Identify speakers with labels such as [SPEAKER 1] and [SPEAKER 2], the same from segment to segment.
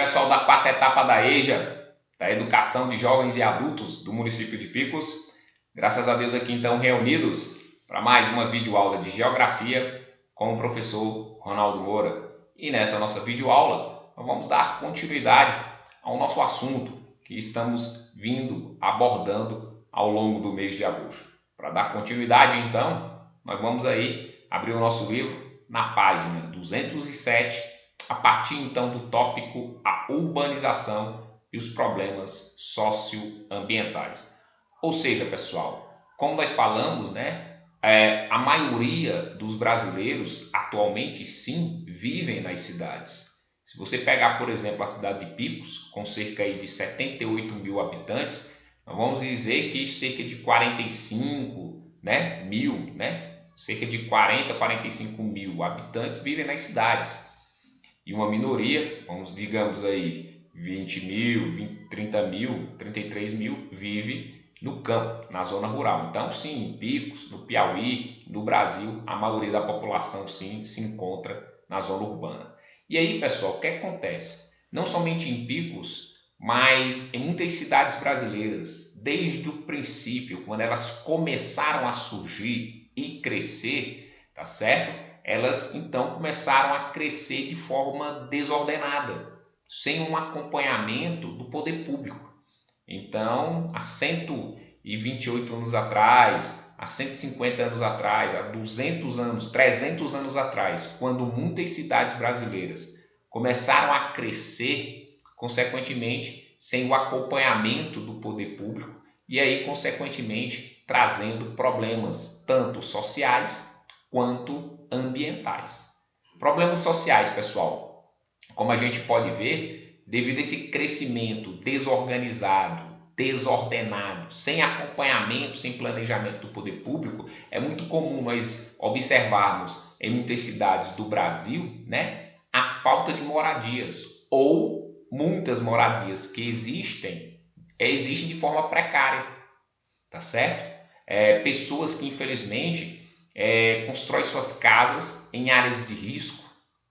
[SPEAKER 1] pessoal da quarta etapa da EJA, da Educação de Jovens e Adultos do município de Picos. Graças a Deus aqui então reunidos para mais uma videoaula de Geografia com o professor Ronaldo Moura. E nessa nossa videoaula nós vamos dar continuidade ao nosso assunto que estamos vindo abordando ao longo do mês de agosto. Para dar continuidade então, nós vamos aí abrir o nosso livro na página 207, a partir então do tópico a urbanização e os problemas socioambientais. Ou seja, pessoal, como nós falamos, a maioria dos brasileiros atualmente sim vivem nas cidades. Se você pegar, por exemplo, a cidade de Picos, com cerca de 78 mil habitantes, nós vamos dizer que cerca de 45 mil, cerca de 40 a 45 mil habitantes vivem nas cidades. E uma minoria, digamos aí, 20 mil, 30 mil, 33 mil, vive no campo, na zona rural. Então, sim, em Picos, no Piauí, no Brasil, a maioria da população, sim, se encontra na zona urbana. E aí, pessoal, o que acontece? Não somente em Picos, mas em muitas cidades brasileiras, desde o princípio, quando elas começaram a surgir e crescer, tá certo? Elas então começaram a crescer de forma desordenada, sem um acompanhamento do poder público. Então, há 128 anos atrás, há 150 anos atrás, há 200 anos, 300 anos atrás, quando muitas cidades brasileiras começaram a crescer, consequentemente, sem o acompanhamento do poder público, e aí, consequentemente, trazendo problemas tanto sociais quanto ambientais. Problemas sociais, pessoal, como a gente pode ver, devido a esse crescimento desorganizado, desordenado, sem acompanhamento, sem planejamento do poder público, é muito comum nós observarmos em muitas cidades do Brasil, a falta de moradias ou muitas moradias que existem de forma precária, tá certo? Pessoas que infelizmente constroem suas casas em áreas de risco,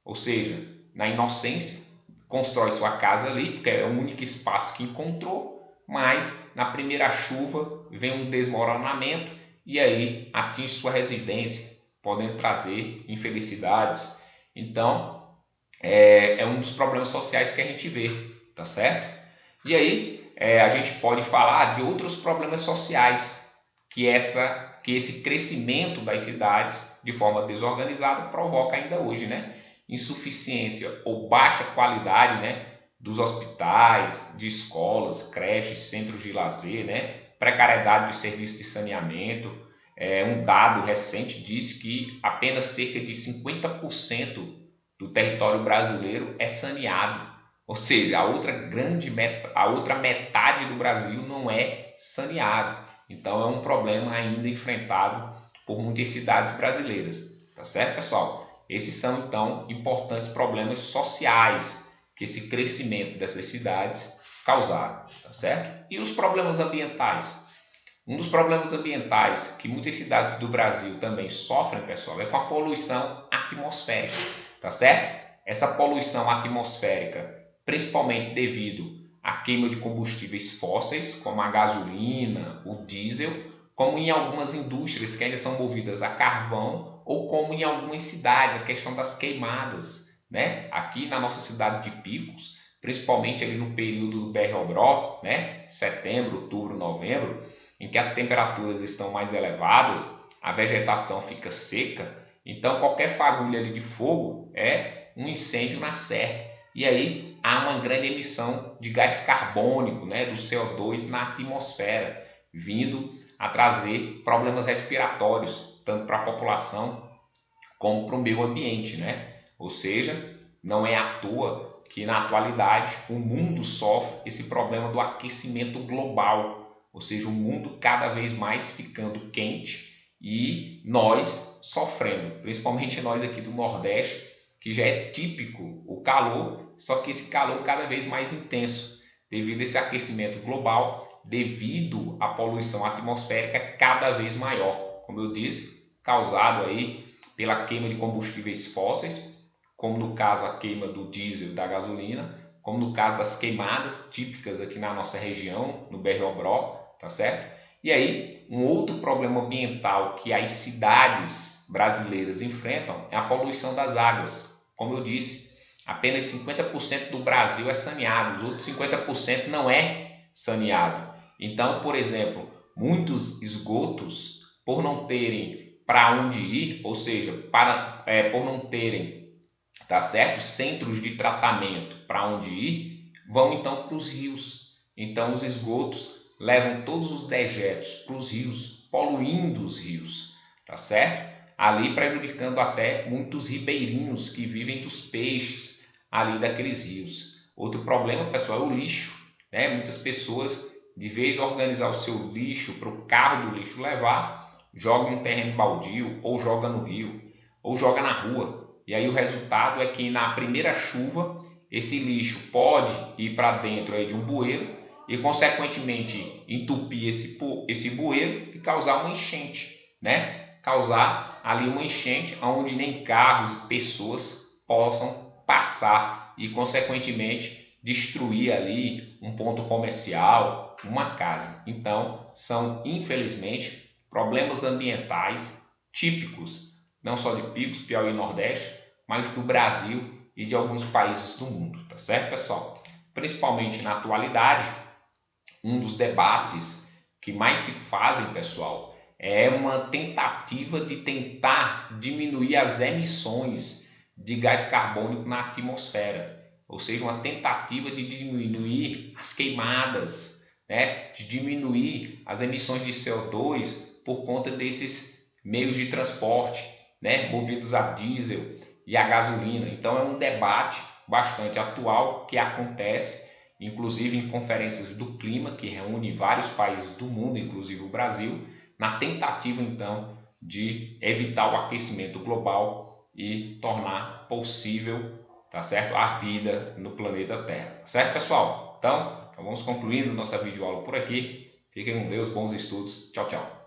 [SPEAKER 1] ou seja, na inocência, constrói sua casa ali, porque é o único espaço que encontrou, mas na primeira chuva vem um desmoronamento e aí atinge sua residência, podendo trazer infelicidades. Então, é um dos problemas sociais que a gente vê, tá certo? E aí, a gente pode falar de outros problemas sociais que esse crescimento das cidades de forma desorganizada provoca ainda hoje, insuficiência ou baixa qualidade, dos hospitais, de escolas, creches, centros de lazer, precariedade do serviço de saneamento. Um dado recente diz que apenas cerca de 50% do território brasileiro é saneado. Ou seja, a outra metade do Brasil não é saneado. Então é um problema ainda enfrentado por muitas cidades brasileiras. Tá certo, pessoal? Esses são, então, importantes problemas sociais que esse crescimento dessas cidades causaram, tá certo? E os problemas ambientais? Um dos problemas ambientais que muitas cidades do Brasil também sofrem, pessoal, é com a poluição atmosférica, tá certo? Essa poluição atmosférica, principalmente devido à queima de combustíveis fósseis, como a gasolina, o diesel, como em algumas indústrias que ainda são movidas a carvão, ou como em algumas cidades, a questão das queimadas, Aqui na nossa cidade de Picos, principalmente ali no período do BR-Obró, setembro, outubro, novembro, em que as temperaturas estão mais elevadas, a vegetação fica seca, então qualquer fagulha ali de fogo é um incêndio na serra. E aí há uma grande emissão de gás carbônico, do CO2 na atmosfera, vindo a trazer problemas respiratórios, tanto para a população como para o meio ambiente, Ou seja, não é à toa que na atualidade o mundo sofre esse problema do aquecimento global, ou seja, o mundo cada vez mais ficando quente e nós sofrendo, principalmente nós aqui do Nordeste, que já é típico o calor, só que esse calor cada vez mais intenso, devido a esse aquecimento global, devido à poluição atmosférica cada vez maior, como eu disse, causado aí pela queima de combustíveis fósseis, como no caso a queima do diesel e da gasolina, como no caso das queimadas típicas aqui na nossa região, no BR-Obró, tá certo? E aí, um outro problema ambiental que as cidades brasileiras enfrentam é a poluição das águas. Como eu disse, apenas 50% do Brasil é saneado, os outros 50% não é saneado. Então, por exemplo, muitos esgotos, por não terem para onde ir, ou seja, por não terem, tá certo, centros de tratamento para onde ir, vão então para os rios. Então, os esgotos levam todos os dejetos para os rios, poluindo os rios, tá certo? Ali prejudicando até muitos ribeirinhos que vivem dos peixes ali daqueles rios. Outro problema, pessoal, é o lixo, né? Muitas pessoas, de vez em organizar o seu lixo para o carro do lixo levar, joga em terreno baldio, ou joga no rio, ou joga na rua. E aí o resultado é que na primeira chuva, esse lixo pode ir para dentro aí de um bueiro e, consequentemente, entupir esse bueiro e causar uma enchente, né? Causar ali uma enchente onde nem carros e pessoas possam passar e, consequentemente, destruir ali um ponto comercial, uma casa. Então, são, infelizmente, problemas ambientais típicos, não só de Picos, Piauí e Nordeste, mas do Brasil e de alguns países do mundo, tá certo, pessoal? Principalmente na atualidade, um dos debates que mais se fazem, pessoal, é uma tentativa de tentar diminuir as emissões de gás carbônico na atmosfera, ou seja, uma tentativa de diminuir as queimadas, né? De diminuir as emissões de CO2 por conta desses meios de transporte, né? Movidos a diesel e a gasolina. Então é um debate bastante atual que acontece, inclusive em conferências do clima, que reúne vários países do mundo, inclusive o Brasil, na tentativa, então, de evitar o aquecimento global e tornar possível, tá certo, a vida no planeta Terra. Tá certo, pessoal? Então vamos concluindo nossa videoaula por aqui. Fiquem com Deus, bons estudos. Tchau, tchau.